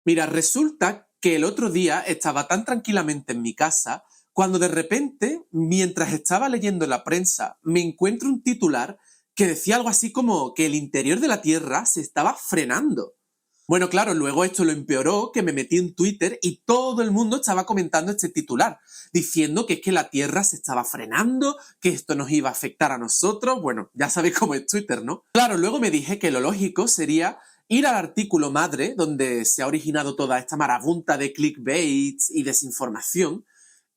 Mira, resulta que el otro día estaba tan tranquilamente en mi casa cuando de repente, mientras estaba leyendo la prensa, me encuentro un titular que decía algo así como que el interior de la Tierra se estaba frenando. Bueno, claro, luego esto lo empeoró, que me metí en Twitter y todo el mundo estaba comentando este titular, diciendo que es que la Tierra se estaba frenando, que esto nos iba a afectar a nosotros. Bueno, ya sabéis cómo es Twitter, ¿no? Claro, luego me dije que lo lógico sería ir al artículo madre, donde se ha originado toda esta marabunta de clickbaits y desinformación,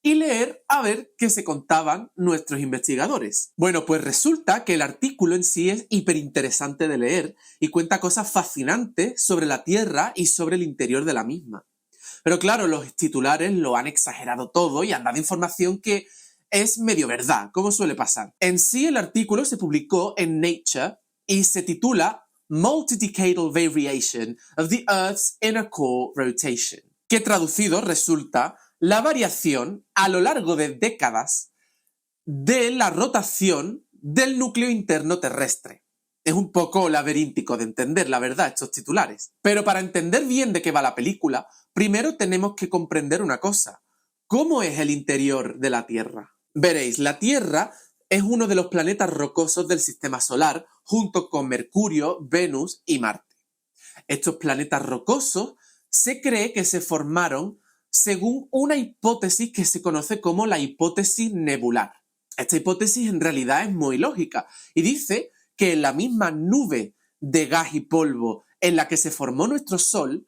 y leer a ver qué se contaban nuestros investigadores. Bueno, pues resulta que el artículo en sí es hiperinteresante de leer y cuenta cosas fascinantes sobre la Tierra y sobre el interior de la misma. Pero claro, los titulares lo han exagerado todo y han dado información que es medio verdad, como suele pasar. En sí, el artículo se publicó en Nature y se titula Multi-Decadal Variation of the Earth's Inner Core Rotation, que traducido resulta la variación a lo largo de décadas de la rotación del núcleo interno terrestre. Es un poco laberíntico de entender, la verdad, estos titulares. Pero para entender bien de qué va la película, primero tenemos que comprender una cosa. ¿Cómo es el interior de la Tierra? Veréis, la Tierra es uno de los planetas rocosos del sistema solar, junto con Mercurio, Venus y Marte. Estos planetas rocosos se cree que se formaron según una hipótesis que se conoce como la hipótesis nebular. Esta hipótesis en realidad es muy lógica y dice que en la misma nube de gas y polvo en la que se formó nuestro Sol,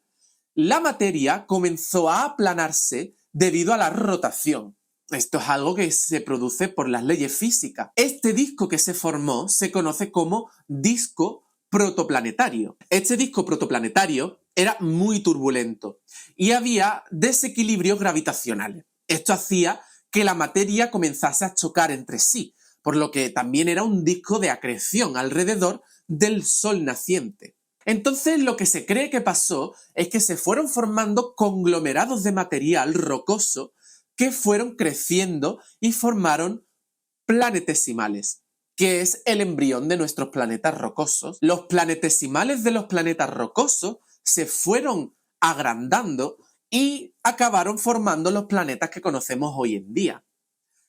la materia comenzó a aplanarse debido a la rotación. Esto es algo que se produce por las leyes físicas. Este disco que se formó se conoce como disco protoplanetario. Este disco protoplanetario era muy turbulento y había desequilibrios gravitacionales. Esto hacía que la materia comenzase a chocar entre sí, por lo que también era un disco de acreción alrededor del Sol naciente. Entonces lo que se cree que pasó es que se fueron formando conglomerados de material rocoso que fueron creciendo y formaron planetesimales, que es el embrión de nuestros planetas rocosos. Los planetesimales de los planetas rocosos se fueron agrandando y acabaron formando los planetas que conocemos hoy en día.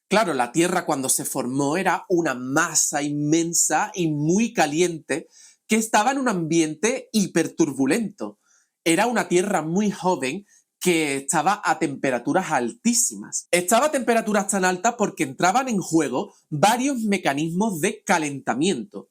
Claro, la Tierra cuando se formó era una masa inmensa y muy caliente que estaba en un ambiente hiperturbulento. Era una Tierra muy joven que estaba a temperaturas altísimas. Estaba a temperaturas tan altas porque entraban en juego varios mecanismos de calentamiento.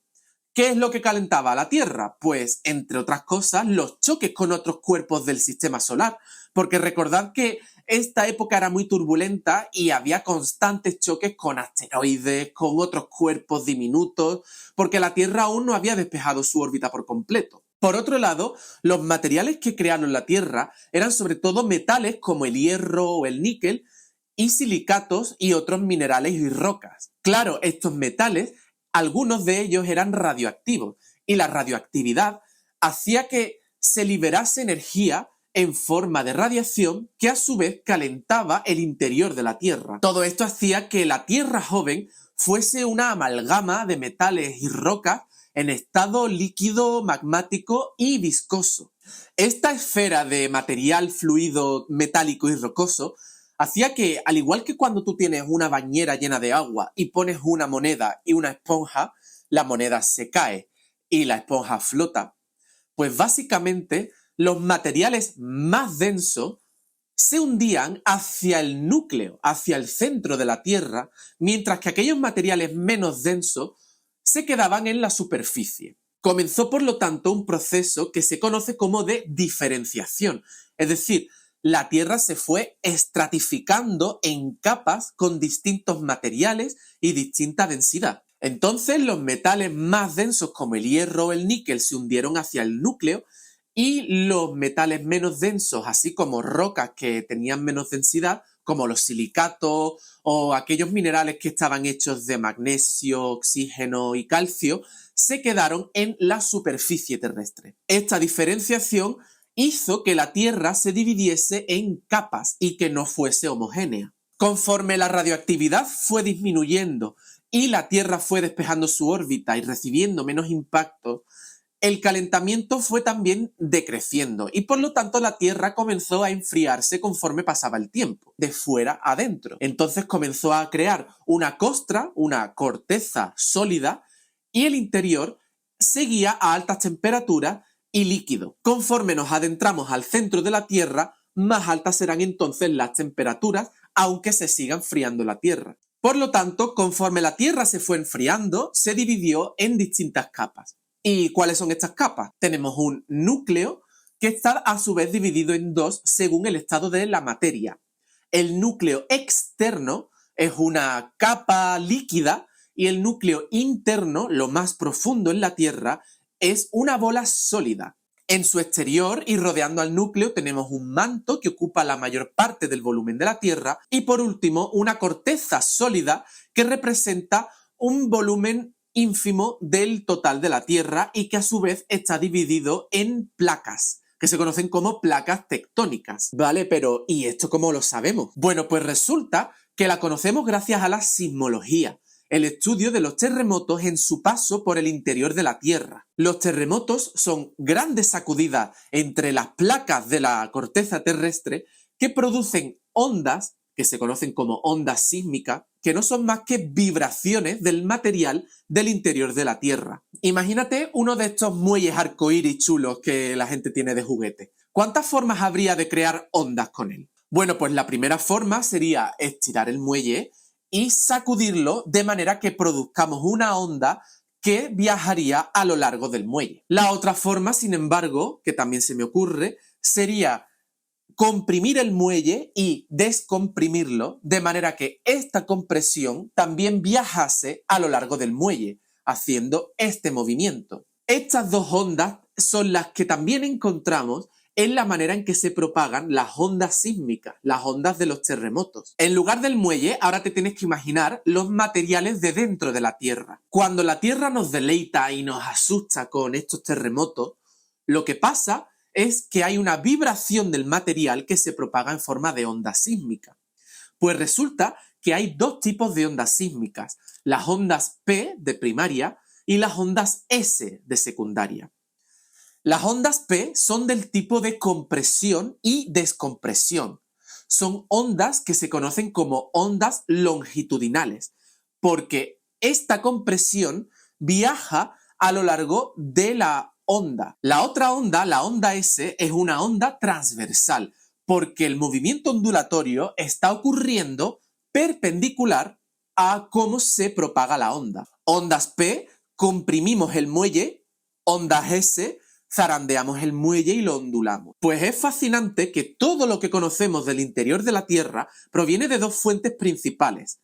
¿Qué es lo que calentaba a la Tierra? Pues, entre otras cosas, los choques con otros cuerpos del sistema solar, porque recordad que esta época era muy turbulenta y había constantes choques con asteroides, con otros cuerpos diminutos, porque la Tierra aún no había despejado su órbita por completo. Por otro lado, los materiales que crearon la Tierra eran sobre todo metales como el hierro o el níquel y silicatos y otros minerales y rocas. Claro, estos metales, algunos de ellos eran radioactivos y la radioactividad hacía que se liberase energía en forma de radiación que a su vez calentaba el interior de la Tierra. Todo esto hacía que la Tierra joven fuese una amalgama de metales y rocas en estado líquido, magmático y viscoso. Esta esfera de material fluido metálico y rocoso hacía que, al igual que cuando tú tienes una bañera llena de agua y pones una moneda y una esponja, la moneda se cae y la esponja flota, pues básicamente los materiales más densos se hundían hacia el núcleo, hacia el centro de la Tierra, mientras que aquellos materiales menos densos se quedaban en la superficie. Comenzó, por lo tanto, un proceso que se conoce como de diferenciación, es decir, la Tierra se fue estratificando en capas con distintos materiales y distinta densidad. Entonces, los metales más densos como el hierro o el níquel se hundieron hacia el núcleo y los metales menos densos, así como rocas que tenían menos densidad, como los silicatos o aquellos minerales que estaban hechos de magnesio, oxígeno y calcio, se quedaron en la superficie terrestre. Esta diferenciación hizo que la Tierra se dividiese en capas y que no fuese homogénea. Conforme la radioactividad fue disminuyendo y la Tierra fue despejando su órbita y recibiendo menos impacto, el calentamiento fue también decreciendo y por lo tanto la Tierra comenzó a enfriarse conforme pasaba el tiempo, de fuera a dentro. Entonces comenzó a crear una costra, una corteza sólida, y el interior seguía a altas temperaturas y líquido. Conforme nos adentramos al centro de la Tierra, más altas serán entonces las temperaturas, aunque se siga enfriando la Tierra. Por lo tanto, conforme la Tierra se fue enfriando, se dividió en distintas capas. ¿Y cuáles son estas capas? Tenemos un núcleo que está a su vez dividido en dos según el estado de la materia. El núcleo externo es una capa líquida y el núcleo interno, lo más profundo en la Tierra, es una bola sólida. En su exterior y rodeando al núcleo tenemos un manto que ocupa la mayor parte del volumen de la Tierra y por último una corteza sólida que representa un volumen ínfimo del total de la Tierra y que a su vez está dividido en placas, que se conocen como placas tectónicas. Vale, pero ¿y esto cómo lo sabemos? Bueno, pues resulta que la conocemos gracias a la sismología, el estudio de los terremotos en su paso por el interior de la Tierra. Los terremotos son grandes sacudidas entre las placas de la corteza terrestre que producen ondas, que se conocen como ondas sísmicas, que no son más que vibraciones del material del interior de la Tierra. Imagínate uno de estos muelles arcoíris chulos que la gente tiene de juguete. ¿Cuántas formas habría de crear ondas con él? Bueno, pues la primera forma sería estirar el muelle y sacudirlo de manera que produzcamos una onda que viajaría a lo largo del muelle. La otra forma, sin embargo, que también se me ocurre, sería comprimir el muelle y descomprimirlo de manera que esta compresión también viajase a lo largo del muelle, haciendo este movimiento. Estas dos ondas son las que también encontramos en la manera en que se propagan las ondas sísmicas, las ondas de los terremotos. En lugar del muelle, ahora te tienes que imaginar los materiales de dentro de la Tierra. Cuando la Tierra nos deleita y nos asusta con estos terremotos, lo que pasa es que hay una vibración del material que se propaga en forma de onda sísmica. Pues resulta que hay dos tipos de ondas sísmicas, las ondas P de primaria y las ondas S de secundaria. Las ondas P son del tipo de compresión y descompresión. Son ondas que se conocen como ondas longitudinales, porque esta compresión viaja a lo largo de la onda. La otra onda, la onda S, es una onda transversal, porque el movimiento ondulatorio está ocurriendo perpendicular a cómo se propaga la onda. Ondas P, comprimimos el muelle, ondas S, zarandeamos el muelle y lo ondulamos. Pues es fascinante que todo lo que conocemos del interior de la Tierra proviene de dos fuentes principales.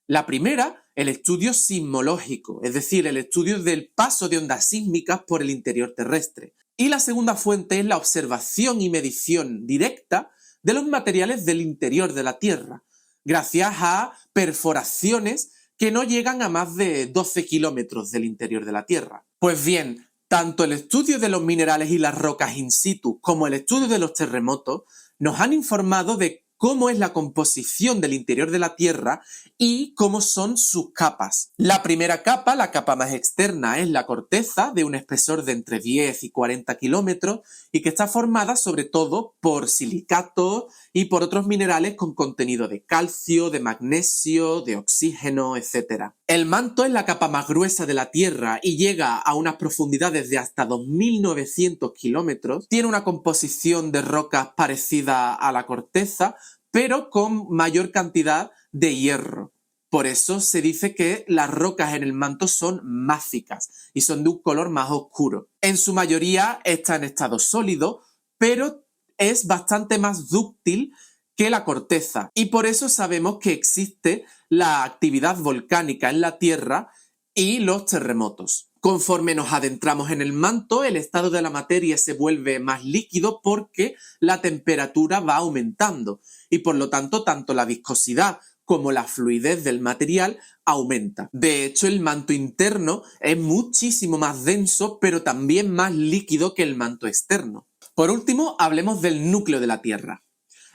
La primera, el estudio sismológico, es decir, el estudio del paso de ondas sísmicas por el interior terrestre. Y la segunda fuente es la observación y medición directa de los materiales del interior de la Tierra, gracias a perforaciones que no llegan a más de 12 kilómetros del interior de la Tierra. Pues bien, tanto el estudio de los minerales y las rocas in situ como el estudio de los terremotos nos han informado de cómo es la composición del interior de la Tierra y cómo son sus capas. La primera capa, la capa más externa, es la corteza de un espesor de entre 10 y 40 kilómetros y que está formada sobre todo por silicatos y por otros minerales con contenido de calcio, de magnesio, de oxígeno, etc. El manto es la capa más gruesa de la Tierra y llega a unas profundidades de hasta 2.900 kilómetros. Tiene una composición de rocas parecida a la corteza, pero con mayor cantidad de hierro. Por eso se dice que las rocas en el manto son máficas y son de un color más oscuro. En su mayoría está en estado sólido, pero es bastante más dúctil que la corteza y por eso sabemos que existe la actividad volcánica en la Tierra y los terremotos. Conforme nos adentramos en el manto, el estado de la materia se vuelve más líquido porque la temperatura va aumentando y por lo tanto la viscosidad como la fluidez del material aumenta. De hecho, el manto interno es muchísimo más denso, pero también más líquido que el manto externo. Por último, hablemos del núcleo de la Tierra.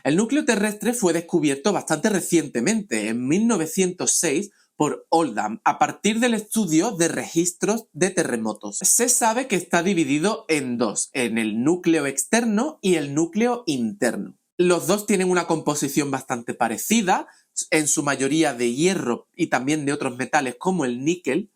El núcleo terrestre fue descubierto bastante recientemente, en 1906, por Oldham a partir del estudio de registros de terremotos. Se sabe que está dividido en dos, en el núcleo externo y el núcleo interno. Los dos tienen una composición bastante parecida, en su mayoría de hierro y también de otros metales como el níquel,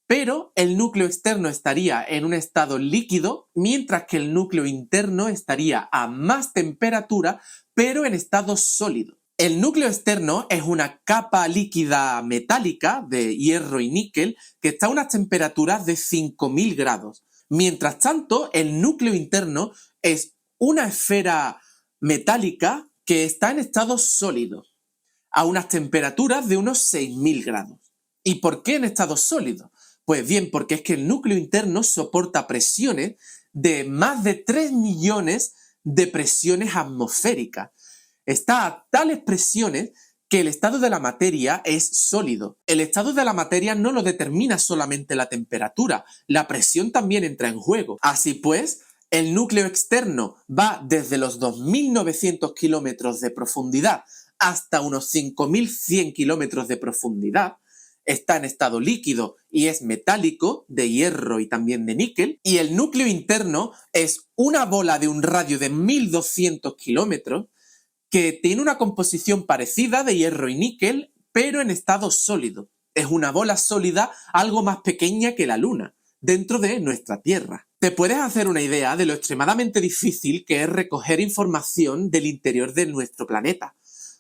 pero el núcleo externo estaría en un estado líquido, mientras que el núcleo interno estaría a más temperatura, pero en estado sólido. El núcleo externo es una capa líquida metálica de hierro y níquel que está a unas temperaturas de 5000 grados. Mientras tanto, el núcleo interno es una esfera metálica que está en estado sólido, a unas temperaturas de unos 6000 grados. ¿Y por qué en estado sólido? Pues bien, porque es que el núcleo interno soporta presiones de más de 3 millones de presiones atmosféricas. Está a tales presiones que el estado de la materia es sólido. El estado de la materia no lo determina solamente la temperatura, la presión también entra en juego. Así pues, el núcleo externo va desde los 2.900 kilómetros de profundidad hasta unos 5.100 kilómetros de profundidad. Está en estado líquido y es metálico, de hierro y también de níquel. Y el núcleo interno es una bola de un radio de 1.200 kilómetros que tiene una composición parecida de hierro y níquel, pero en estado sólido. Es una bola sólida algo más pequeña que la Luna, dentro de nuestra Tierra. Te puedes hacer una idea de lo extremadamente difícil que es recoger información del interior de nuestro planeta.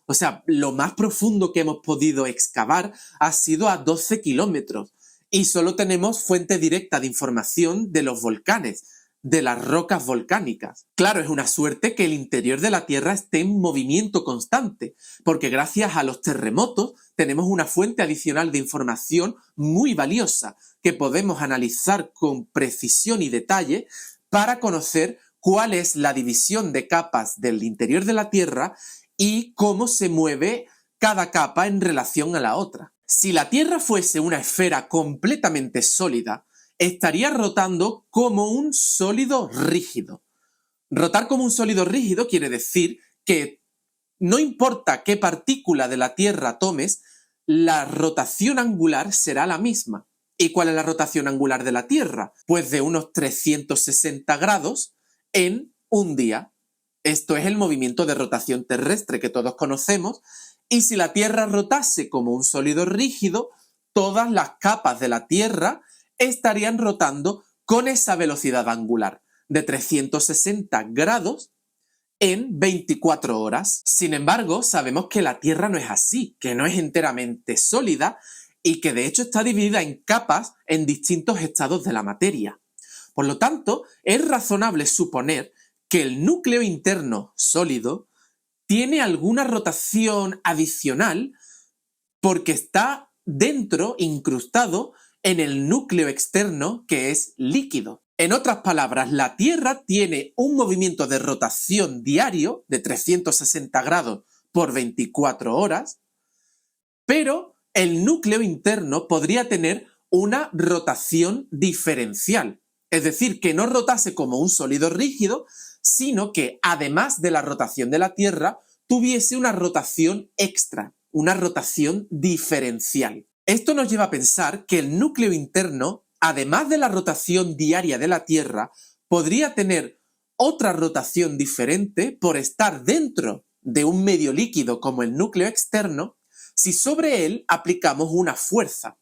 O sea, lo más profundo que hemos podido excavar ha sido a 12 kilómetros y solo tenemos fuente directa de información de los volcanes, de las rocas volcánicas. Claro, es una suerte que el interior de la Tierra esté en movimiento constante, porque gracias a los terremotos tenemos una fuente adicional de información muy valiosa que podemos analizar con precisión y detalle para conocer cuál es la división de capas del interior de la Tierra y cómo se mueve cada capa en relación a la otra. Si la Tierra fuese una esfera completamente sólida, estaría rotando como un sólido rígido. Rotar como un sólido rígido quiere decir que no importa qué partícula de la Tierra tomes, la rotación angular será la misma. ¿Y cuál es la rotación angular de la Tierra? Pues de unos 360 grados en un día. Esto es el movimiento de rotación terrestre que todos conocemos, y si la Tierra rotase como un sólido rígido, todas las capas de la Tierra estarían rotando con esa velocidad angular de 360 grados en 24 horas. Sin embargo, sabemos que la Tierra no es así, que no es enteramente sólida y que de hecho está dividida en capas en distintos estados de la materia. Por lo tanto, es razonable suponer que el núcleo interno sólido tiene alguna rotación adicional porque está dentro, incrustado, en el núcleo externo que es líquido. En otras palabras, la Tierra tiene un movimiento de rotación diario de 360 grados por 24 horas, pero el núcleo interno podría tener una rotación diferencial. Es decir, que no rotase como un sólido rígido, sino que además de la rotación de la Tierra, tuviese una rotación extra, una rotación diferencial. Esto nos lleva a pensar que el núcleo interno, además de la rotación diaria de la Tierra, podría tener otra rotación diferente por estar dentro de un medio líquido como el núcleo externo, si sobre él aplicamos una fuerza.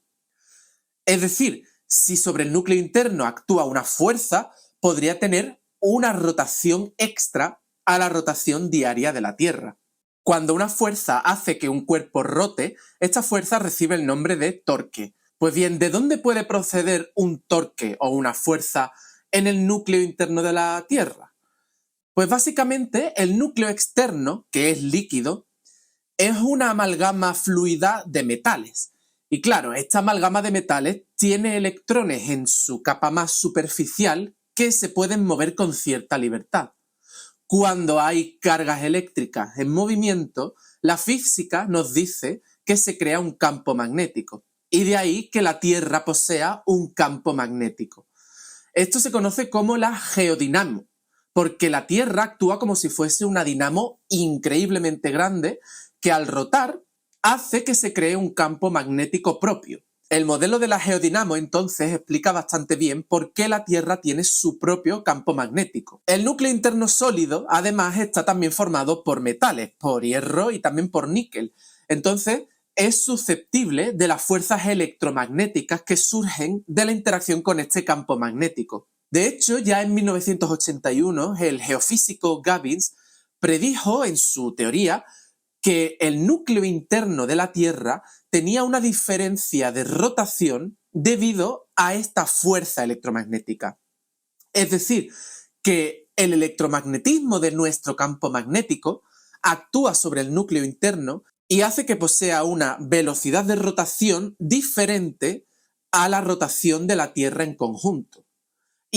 Es decir, si sobre el núcleo interno actúa una fuerza, podría tener una rotación extra a la rotación diaria de la Tierra. Cuando una fuerza hace que un cuerpo rote, esta fuerza recibe el nombre de torque. Pues bien, ¿de dónde puede proceder un torque o una fuerza en el núcleo interno de la Tierra? Pues básicamente el núcleo externo, que es líquido, es una amalgama fluida de metales. Y claro, esta amalgama de metales tiene electrones en su capa más superficial que se pueden mover con cierta libertad. Cuando hay cargas eléctricas en movimiento, la física nos dice que se crea un campo magnético, y de ahí que la Tierra posea un campo magnético. Esto se conoce como la geodinamo, porque la Tierra actúa como si fuese una dinamo increíblemente grande que al rotar hace que se cree un campo magnético propio. El modelo de la geodinamo entonces explica bastante bien por qué la Tierra tiene su propio campo magnético. El núcleo interno sólido además está también formado por metales, por hierro y también por níquel. Entonces es susceptible de las fuerzas electromagnéticas que surgen de la interacción con este campo magnético. De hecho, ya en 1981 el geofísico Gabbins predijo en su teoría que el núcleo interno de la Tierra tenía una diferencia de rotación debido a esta fuerza electromagnética. Es decir, que el electromagnetismo de nuestro campo magnético actúa sobre el núcleo interno y hace que posea una velocidad de rotación diferente a la rotación de la Tierra en conjunto.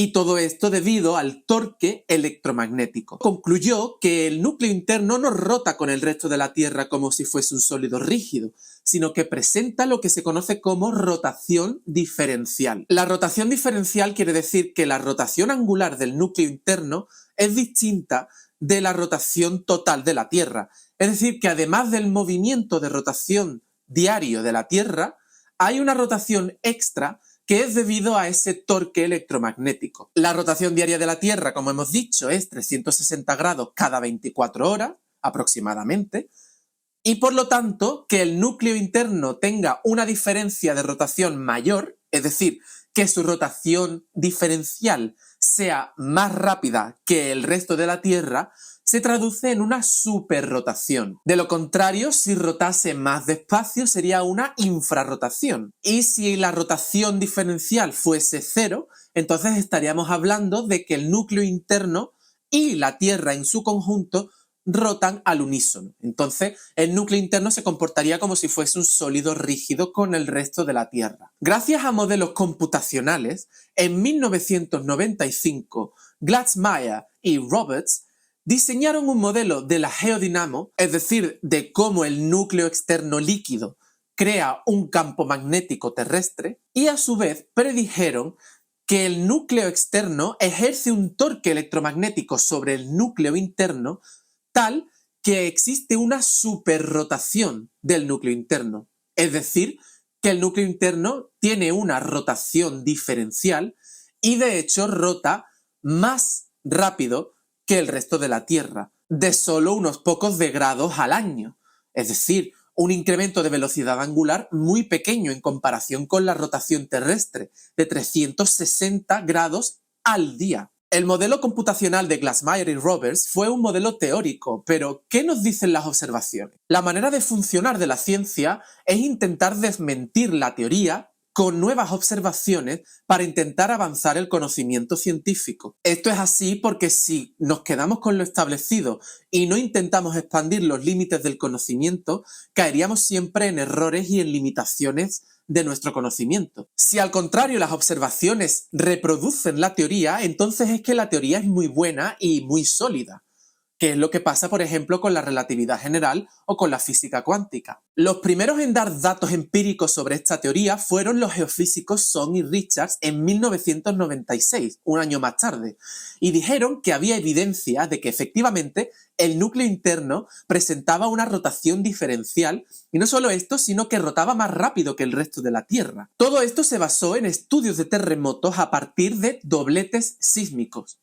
Y todo esto debido al torque electromagnético. Concluyó que el núcleo interno no rota con el resto de la Tierra como si fuese un sólido rígido, sino que presenta lo que se conoce como rotación diferencial. La rotación diferencial quiere decir que la rotación angular del núcleo interno es distinta de la rotación total de la Tierra. Es decir, que además del movimiento de rotación diario de la Tierra, hay una rotación extra que es debido a ese torque electromagnético. La rotación diaria de la Tierra, como hemos dicho, es 360 grados cada 24 horas, aproximadamente, y por lo tanto, que el núcleo interno tenga una diferencia de rotación mayor, es decir, que su rotación diferencial sea más rápida que el resto de la Tierra, se traduce en una superrotación. De lo contrario, si rotase más despacio sería una infrarrotación. Y si la rotación diferencial fuese cero, entonces estaríamos hablando de que el núcleo interno y la Tierra en su conjunto rotan al unísono. Entonces, el núcleo interno se comportaría como si fuese un sólido rígido con el resto de la Tierra. Gracias a modelos computacionales, en 1995, Glatz-Meyer y Roberts diseñaron un modelo de la geodinamo, es decir, de cómo el núcleo externo líquido crea un campo magnético terrestre, y a su vez predijeron que el núcleo externo ejerce un torque electromagnético sobre el núcleo interno tal que existe una superrotación del núcleo interno. Es decir, que el núcleo interno tiene una rotación diferencial y de hecho rota más rápido que el resto de la Tierra, de solo unos pocos de grados al año. Es decir, un incremento de velocidad angular muy pequeño en comparación con la rotación terrestre, de 360 grados al día. El modelo computacional de Glatz-Meyer y Roberts fue un modelo teórico, pero ¿qué nos dicen las observaciones? La manera de funcionar de la ciencia es intentar desmentir la teoría con nuevas observaciones para intentar avanzar el conocimiento científico. Esto es así porque si nos quedamos con lo establecido y no intentamos expandir los límites del conocimiento, caeríamos siempre en errores y en limitaciones de nuestro conocimiento. Si al contrario las observaciones reproducen la teoría, entonces es que la teoría es muy buena y muy sólida, que es lo que pasa, por ejemplo, con la relatividad general o con la física cuántica. Los primeros en dar datos empíricos sobre esta teoría fueron los geofísicos Son y Richards en 1996, un año más tarde, y dijeron que había evidencia de que efectivamente el núcleo interno presentaba una rotación diferencial, y no solo esto, sino que rotaba más rápido que el resto de la Tierra. Todo esto se basó en estudios de terremotos a partir de dobletes sísmicos.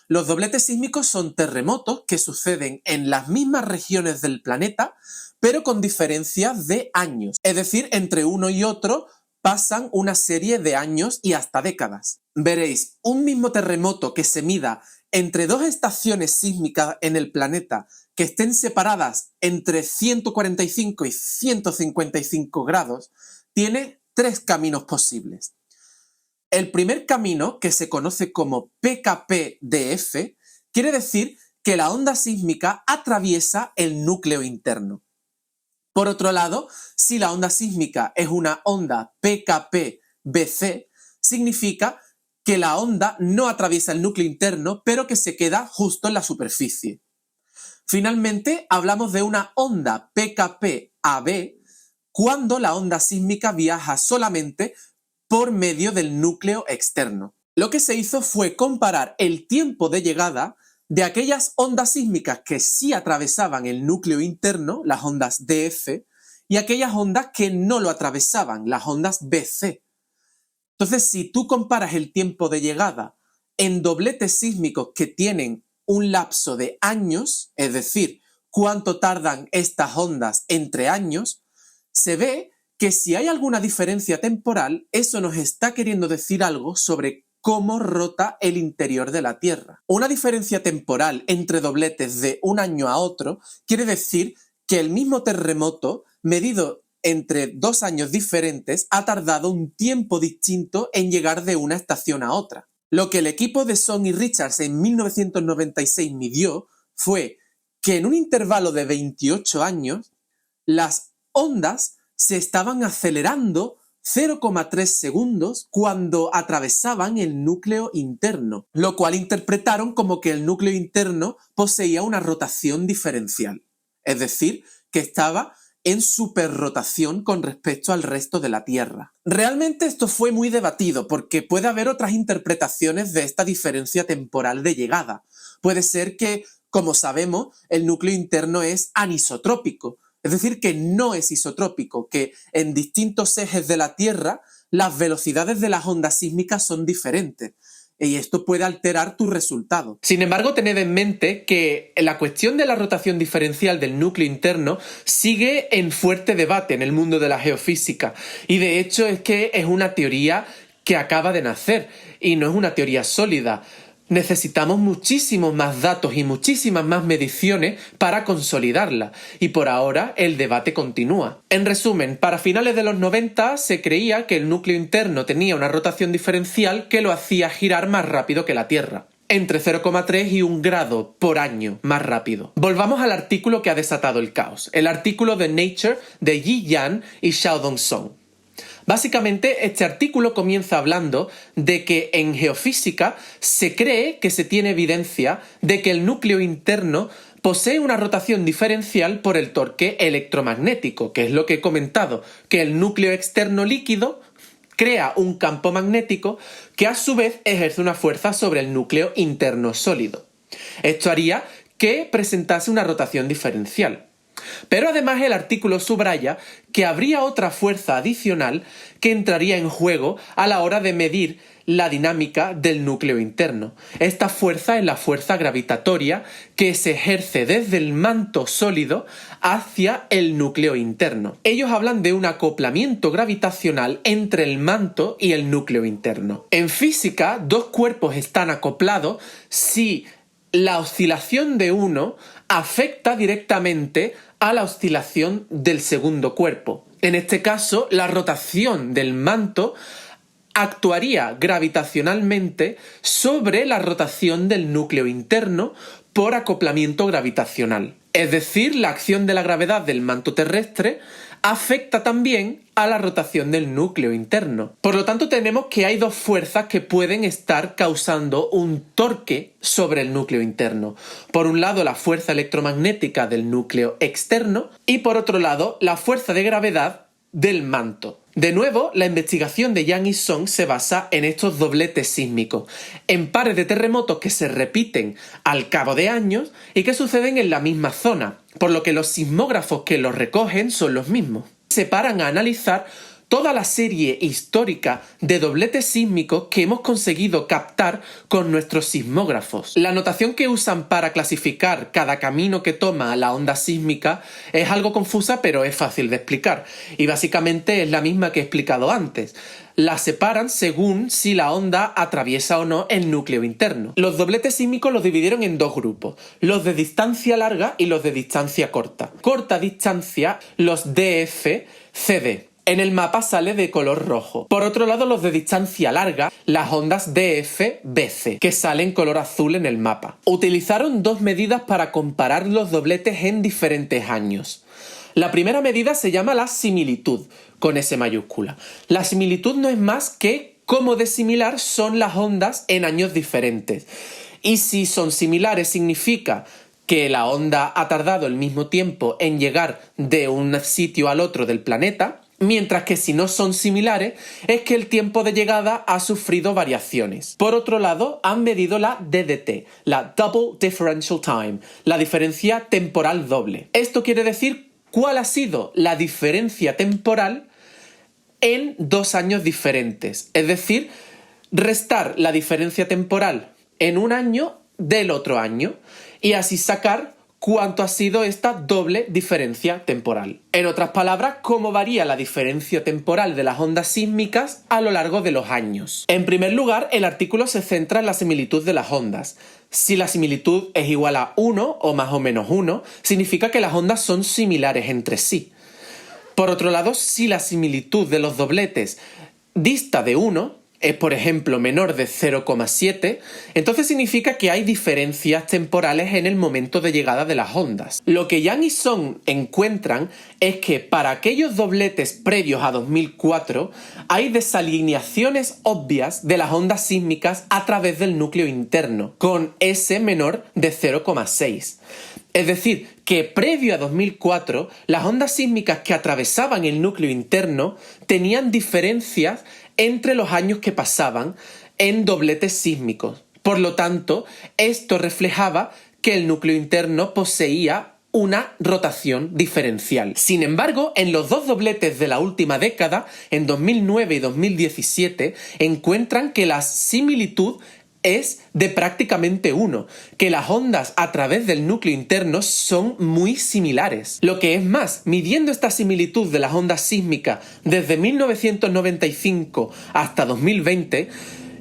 Los dobletes sísmicos son terremotos que suceden en las mismas regiones del planeta, pero con diferencias de años. Es decir, entre uno y otro pasan una serie de años y hasta décadas. Veréis, un mismo terremoto que se mida entre dos estaciones sísmicas en el planeta que estén separadas entre 145 y 155 grados, tiene tres caminos posibles. El primer camino, que se conoce como PKP-DF, quiere decir que la onda sísmica atraviesa el núcleo interno. Por otro lado, si la onda sísmica es una onda PKP-BC, significa que la onda no atraviesa el núcleo interno, pero que se queda justo en la superficie. Finalmente, hablamos de una onda PKP-AB cuando la onda sísmica viaja solamente por medio del núcleo externo. Lo que se hizo fue comparar el tiempo de llegada de aquellas ondas sísmicas que sí atravesaban el núcleo interno, las ondas DF, y aquellas ondas que no lo atravesaban, las ondas BC. Entonces, si tú comparas el tiempo de llegada en dobletes sísmicos que tienen un lapso de años, es decir, cuánto tardan estas ondas entre años, se ve que si hay alguna diferencia temporal, eso nos está queriendo decir algo sobre cómo rota el interior de la Tierra. Una diferencia temporal entre dobletes de un año a otro quiere decir que el mismo terremoto, medido entre 2 años diferentes, ha tardado un tiempo distinto en llegar de una estación a otra. Lo que el equipo de Song y Richards en 1996 midió fue que en un intervalo de 28 años, las ondas se estaban acelerando 0,3 segundos cuando atravesaban el núcleo interno, lo cual interpretaron como que el núcleo interno poseía una rotación diferencial, es decir, que estaba en superrotación con respecto al resto de la Tierra. Realmente esto fue muy debatido porque puede haber otras interpretaciones de esta diferencia temporal de llegada. Puede ser que, como sabemos, el núcleo interno es anisotrópico, es decir, que no es isotrópico, que en distintos ejes de la Tierra las velocidades de las ondas sísmicas son diferentes. Y esto puede alterar tu resultado. Sin embargo, tened en mente que la cuestión de la rotación diferencial del núcleo interno sigue en fuerte debate en el mundo de la geofísica. Y de hecho es que es una teoría que acaba de nacer y no es una teoría sólida. Necesitamos muchísimos más datos y muchísimas más mediciones para consolidarla, y por ahora el debate continúa. En resumen, para finales de los 90 se creía que el núcleo interno tenía una rotación diferencial que lo hacía girar más rápido que la Tierra, entre 0,3 y 1 grado por año más rápido. Volvamos al artículo que ha desatado el caos, el artículo de Nature de Yi Yan y Xiaodong Song. Básicamente, este artículo comienza hablando de que en geofísica se cree que se tiene evidencia de que el núcleo interno posee una rotación diferencial por el torque electromagnético, que es lo que he comentado, que el núcleo externo líquido crea un campo magnético que a su vez ejerce una fuerza sobre el núcleo interno sólido. Esto haría que presentase una rotación diferencial. Pero además el artículo subraya que habría otra fuerza adicional que entraría en juego a la hora de medir la dinámica del núcleo interno. Esta fuerza es la fuerza gravitatoria que se ejerce desde el manto sólido hacia el núcleo interno. Ellos hablan de un acoplamiento gravitacional entre el manto y el núcleo interno. En física, dos cuerpos están acoplados si la oscilación de uno afecta directamente a la oscilación del segundo cuerpo. En este caso, la rotación del manto actuaría gravitacionalmente sobre la rotación del núcleo interno por acoplamiento gravitacional. Es decir, la acción de la gravedad del manto terrestre afecta también a la rotación del núcleo interno. Por lo tanto, tenemos que hay dos fuerzas que pueden estar causando un torque sobre el núcleo interno. Por un lado, la fuerza electromagnética del núcleo externo y por otro lado, la fuerza de gravedad del manto. De nuevo, la investigación de Yang y Song se basa en estos dobletes sísmicos, en pares de terremotos que se repiten al cabo de años y que suceden en la misma zona, por lo que los sismógrafos que los recogen son los mismos. Se paran a analizar toda la serie histórica de dobletes sísmicos que hemos conseguido captar con nuestros sismógrafos. La notación que usan para clasificar cada camino que toma la onda sísmica es algo confusa, pero es fácil de explicar. Y básicamente es la misma que he explicado antes. La separan según si la onda atraviesa o no el núcleo interno. Los dobletes sísmicos los dividieron en dos grupos, los de distancia larga y los de distancia corta. Corta distancia, los DF-CD. En el mapa sale de color rojo. Por otro lado, los de distancia larga, las ondas DF-BC, que salen color azul en el mapa. Utilizaron dos medidas para comparar los dobletes en diferentes años. La primera medida se llama la similitud, con S mayúscula. La similitud no es más que cómo de similar son las ondas en años diferentes. Y si son similares significa que la onda ha tardado el mismo tiempo en llegar de un sitio al otro del planeta, mientras que si no son similares es que el tiempo de llegada ha sufrido variaciones. Por otro lado, han medido la DDT, la Double Differential Time, la diferencia temporal doble. Esto quiere decir cuál ha sido la diferencia temporal en 2 años diferentes. Es decir, restar la diferencia temporal en un año del otro año y así sacar cuánto ha sido esta doble diferencia temporal. En otras palabras, cómo varía la diferencia temporal de las ondas sísmicas a lo largo de los años. En primer lugar, el artículo se centra en la similitud de las ondas. Si la similitud es igual a 1 o más o menos 1, significa que las ondas son similares entre sí. Por otro lado, si la similitud de los dobletes dista de 1, es por ejemplo menor de 0,7, entonces significa que hay diferencias temporales en el momento de llegada de las ondas. Lo que Yang y Song encuentran es que para aquellos dobletes previos a 2004 hay desalineaciones obvias de las ondas sísmicas a través del núcleo interno, con S menor de 0,6. Es decir, que previo a 2004, las ondas sísmicas que atravesaban el núcleo interno tenían diferencias entre los años que pasaban en dobletes sísmicos. Por lo tanto, esto reflejaba que el núcleo interno poseía una rotación diferencial. Sin embargo, en los dos dobletes de la última década, en 2009 y 2017, encuentran que la similitud es de prácticamente 1, que las ondas a través del núcleo interno son muy similares. Lo que es más, midiendo esta similitud de las ondas sísmicas desde 1995 hasta 2020,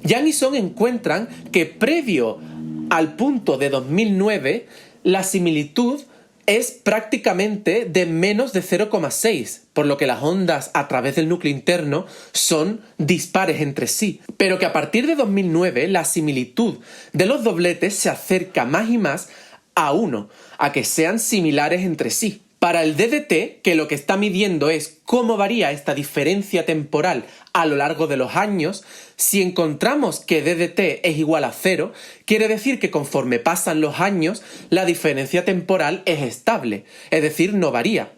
Yang y Song encuentran que previo al punto de 2009, la similitud es prácticamente de menos de 0,6, por lo que las ondas a través del núcleo interno son dispares entre sí. Pero que a partir de 2009 la similitud de los dobletes se acerca más y más a 1, a que sean similares entre sí. Para el DDT, que lo que está midiendo es cómo varía esta diferencia temporal a lo largo de los años, si encontramos que DDT es igual a 0, quiere decir que conforme pasan los años, la diferencia temporal es estable, es decir, no varía.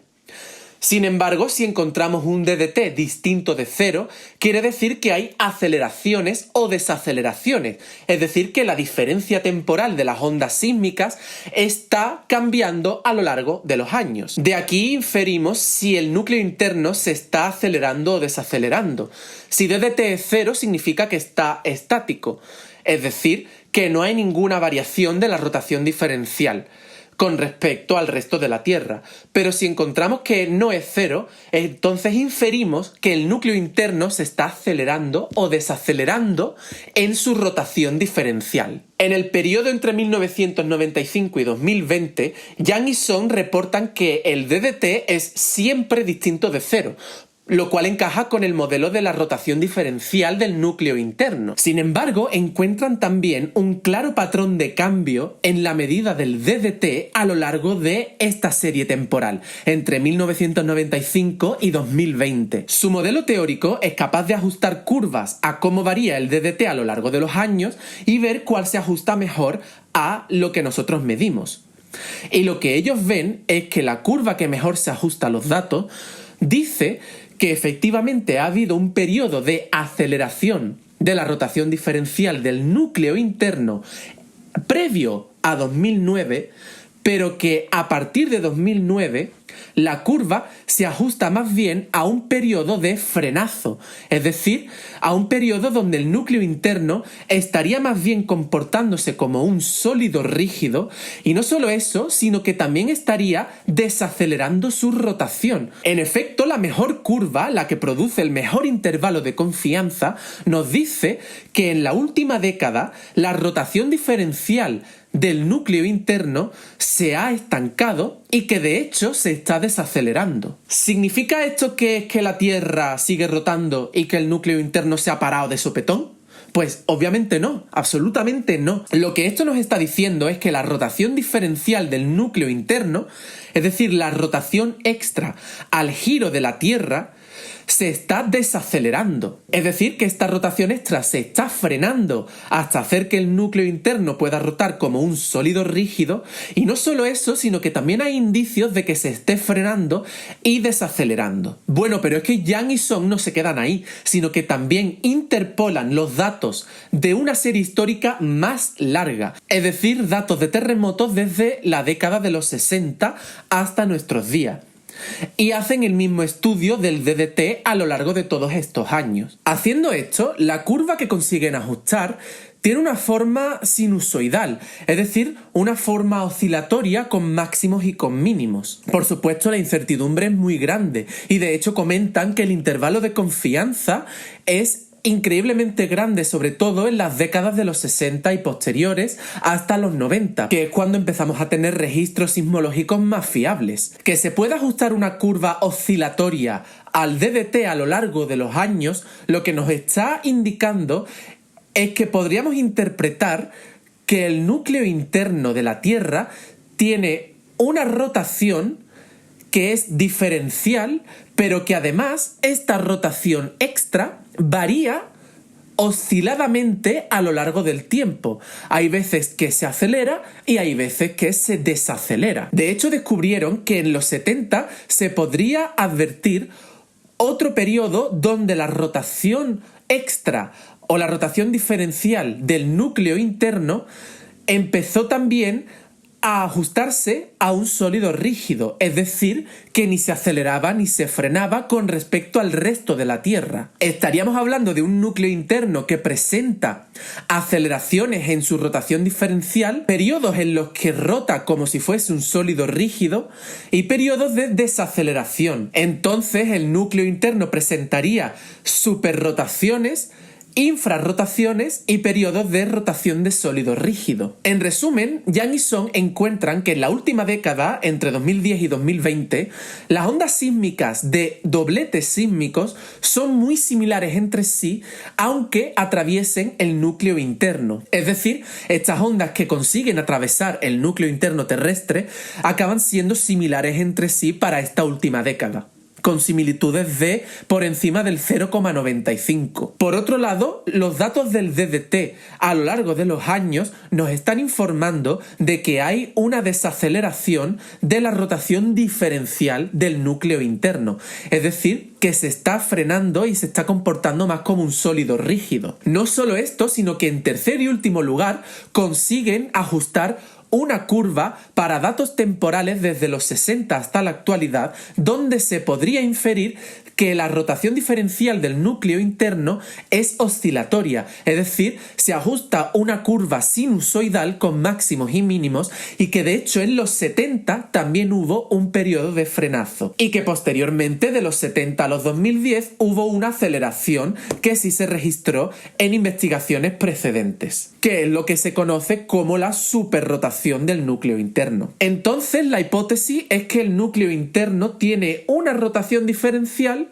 Sin embargo, si encontramos un DDT distinto de 0, quiere decir que hay aceleraciones o desaceleraciones, es decir, que la diferencia temporal de las ondas sísmicas está cambiando a lo largo de los años. De aquí inferimos si el núcleo interno se está acelerando o desacelerando. Si DDT es 0, significa que está estático, es decir, que no hay ninguna variación de la rotación diferencial con respecto al resto de la Tierra. Pero si encontramos que no es 0, entonces inferimos que el núcleo interno se está acelerando o desacelerando en su rotación diferencial. En el periodo entre 1995 y 2020, Yang y Song reportan que el DDT es siempre distinto de 0, lo cual encaja con el modelo de la rotación diferencial del núcleo interno. Sin embargo, encuentran también un claro patrón de cambio en la medida del DDT a lo largo de esta serie temporal, entre 1995 y 2020. Su modelo teórico es capaz de ajustar curvas a cómo varía el DDT a lo largo de los años y ver cuál se ajusta mejor a lo que nosotros medimos. Y lo que ellos ven es que la curva que mejor se ajusta a los datos dice que efectivamente ha habido un periodo de aceleración de la rotación diferencial del núcleo interno previo a 2009, pero que a partir de 2009 la curva se ajusta más bien a un periodo de frenazo, es decir, a un periodo donde el núcleo interno estaría más bien comportándose como un sólido rígido, y no solo eso, sino que también estaría desacelerando su rotación. En efecto, la mejor curva, la que produce el mejor intervalo de confianza, nos dice que en la última década la rotación diferencial del núcleo interno se ha estancado y que de hecho se está desacelerando. ¿Significa esto que la Tierra sigue rotando y que el núcleo interno se ha parado de sopetón? Pues obviamente no, absolutamente no. Lo que esto nos está diciendo es que la rotación diferencial del núcleo interno, es decir, la rotación extra al giro de la Tierra, se está desacelerando. Es decir, que esta rotación extra se está frenando hasta hacer que el núcleo interno pueda rotar como un sólido rígido, y no solo eso, sino que también hay indicios de que se esté frenando y desacelerando. Bueno, pero es que Yang y Song no se quedan ahí, sino que también interpolan los datos de una serie histórica más larga, es decir, datos de terremotos desde la década de los 60 hasta nuestros días. y hacen el mismo estudio del DDT a lo largo de todos estos años. Haciendo esto, la curva que consiguen ajustar tiene una forma sinusoidal, es decir, una forma oscilatoria con máximos y con mínimos. Por supuesto, la incertidumbre es muy grande y de hecho comentan que el intervalo de confianza es increíblemente grande, sobre todo en las décadas de los 60 y posteriores hasta los 90, que es cuando empezamos a tener registros sismológicos más fiables. Que se pueda ajustar una curva oscilatoria al DDT a lo largo de los años, lo que nos está indicando es que podríamos interpretar que el núcleo interno de la Tierra tiene una rotación que es diferencial, pero que además esta rotación extra varía osciladamente a lo largo del tiempo. Hay veces que se acelera y hay veces que se desacelera. De hecho, descubrieron que en los 70 se podría advertir otro periodo donde la rotación extra o la rotación diferencial del núcleo interno empezó también a ajustarse a un sólido rígido, es decir, que ni se aceleraba ni se frenaba con respecto al resto de la Tierra. Estaríamos hablando de un núcleo interno que presenta aceleraciones en su rotación diferencial, periodos en los que rota como si fuese un sólido rígido y periodos de desaceleración. Entonces el núcleo interno presentaría superrotaciones, infrarrotaciones y periodos de rotación de sólido rígido. En resumen, Yang y Song encuentran que en la última década, entre 2010 y 2020, las ondas sísmicas de dobletes sísmicos son muy similares entre sí, aunque atraviesen el núcleo interno. Es decir, estas ondas que consiguen atravesar el núcleo interno terrestre acaban siendo similares entre sí para esta última década, con similitudes de por encima del 0,95. Por otro lado, los datos del DDT a lo largo de los años nos están informando de que hay una desaceleración de la rotación diferencial del núcleo interno, es decir, que se está frenando y se está comportando más como un sólido rígido. No solo esto, sino que en tercer y último lugar consiguen ajustar una curva para datos temporales desde los 60 hasta la actualidad, donde se podría inferir que la rotación diferencial del núcleo interno es oscilatoria, es decir, se ajusta una curva sinusoidal con máximos y mínimos, y que de hecho en los 70 también hubo un periodo de frenazo, y que posteriormente de los 70 a los 2010 hubo una aceleración que sí se registró en investigaciones precedentes, que es lo que se conoce como la superrotación del núcleo interno. Entonces la hipótesis es que el núcleo interno tiene una rotación diferencial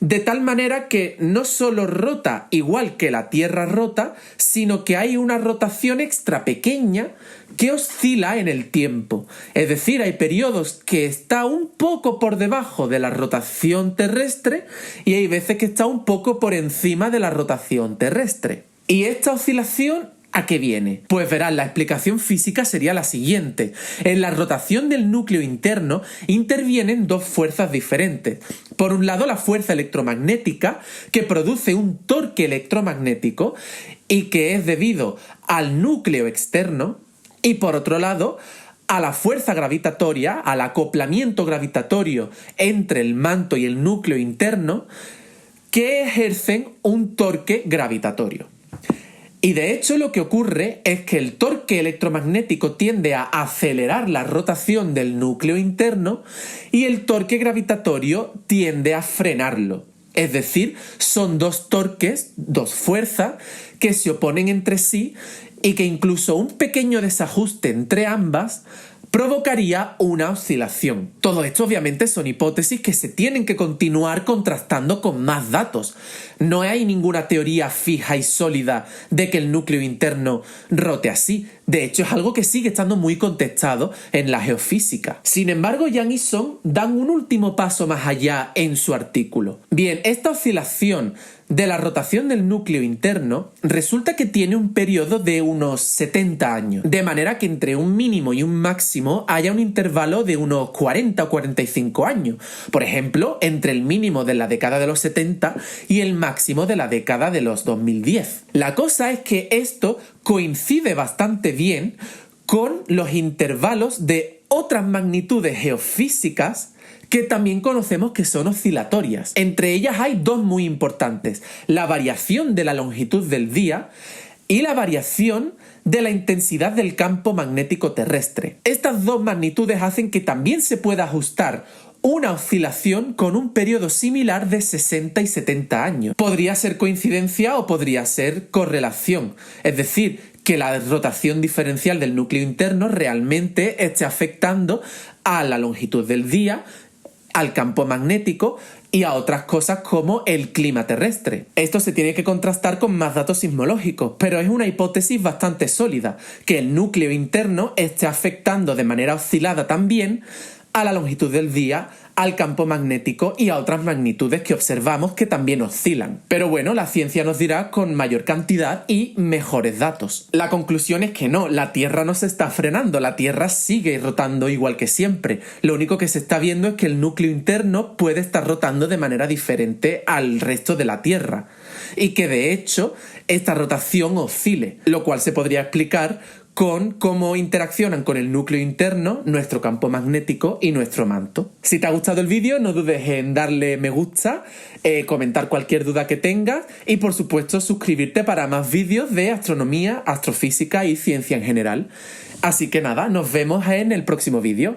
de tal manera que no solo rota igual que la Tierra rota, sino que hay una rotación extra pequeña que oscila en el tiempo. Es decir, hay periodos que está un poco por debajo de la rotación terrestre y hay veces que está un poco por encima de la rotación terrestre. Y esta oscilación, ¿a qué viene? Pues verán, la explicación física sería la siguiente. En la rotación del núcleo interno intervienen dos fuerzas diferentes. Por un lado, la fuerza electromagnética, que produce un torque electromagnético y que es debido al núcleo externo. Y por otro lado, a la fuerza gravitatoria, al acoplamiento gravitatorio entre el manto y el núcleo interno, que ejercen un torque gravitatorio. Y de hecho lo que ocurre es que el torque electromagnético tiende a acelerar la rotación del núcleo interno y el torque gravitatorio tiende a frenarlo. Es decir, son dos torques, dos fuerzas que se oponen entre sí y que incluso un pequeño desajuste entre ambas provocaría una oscilación. Todo esto obviamente son hipótesis que se tienen que continuar contrastando con más datos. No hay ninguna teoría fija y sólida de que el núcleo interno rote así. De hecho, es algo que sigue estando muy contestado en la geofísica. Sin embargo, Yang y Song dan un último paso más allá en su artículo. Bien, esta oscilación de la rotación del núcleo interno resulta que tiene un periodo de unos 70 años, de manera que entre un mínimo y un máximo haya un intervalo de unos 40 o 45 años. Por ejemplo, entre el mínimo de la década de los 70 y el máximo de la década de los 2010. La cosa es que esto coincide bastante bien con los intervalos de otras magnitudes geofísicas que también conocemos que son oscilatorias. Entre ellas hay dos muy importantes: la variación de la longitud del día y la variación de la intensidad del campo magnético terrestre. Estas dos magnitudes hacen que también se pueda ajustar una oscilación con un periodo similar de 60 y 70 años. Podría ser coincidencia o podría ser correlación, es decir, que la rotación diferencial del núcleo interno realmente esté afectando a la longitud del día, al campo magnético y a otras cosas como el clima terrestre. Esto se tiene que contrastar con más datos sismológicos, pero es una hipótesis bastante sólida, que el núcleo interno esté afectando de manera oscilada también a la longitud del día, al campo magnético y a otras magnitudes que observamos que también oscilan. Pero bueno, la ciencia nos dirá con mayor cantidad y mejores datos. La conclusión es que no, la Tierra no se está frenando, la Tierra sigue rotando igual que siempre. Lo único que se está viendo es que el núcleo interno puede estar rotando de manera diferente al resto de la Tierra. Y que de hecho, esta rotación oscile, lo cual se podría explicar con cómo interaccionan con el núcleo interno, nuestro campo magnético y nuestro manto. Si te ha gustado el vídeo, no dudes en darle me gusta, comentar cualquier duda que tengas y por supuesto suscribirte para más vídeos de astronomía, astrofísica y ciencia en general. Así que nada, nos vemos en el próximo vídeo.